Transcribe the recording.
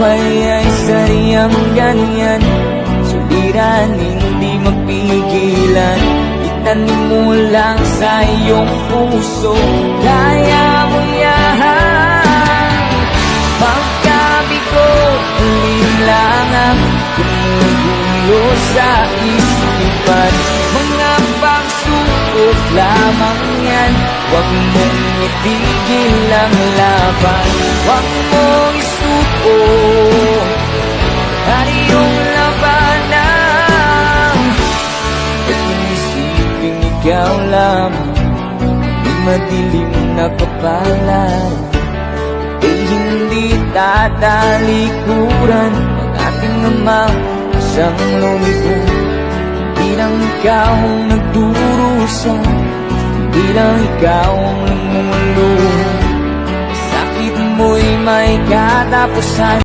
buhay ay sadyang ganyan, suliran hindi mapigilan. Itanim mo lang sa iyong puso, kaya mo yan. Magkabigot, linlangan, gumugulo sa isipan. Mga pagsubok lamang yan, huwag mong itigil ang laban. Huwag mong isuko at iyong labanan. Huwag mong isipin ikaw lamang, may madilim na kapalaran. Ay hindi tatalikuran ng ating Ama siyang lumikha. Hindi lang ikaw ang nagdurusa, hindi lang ikaw ang lumuluha. Sakit mo'y may katapusan.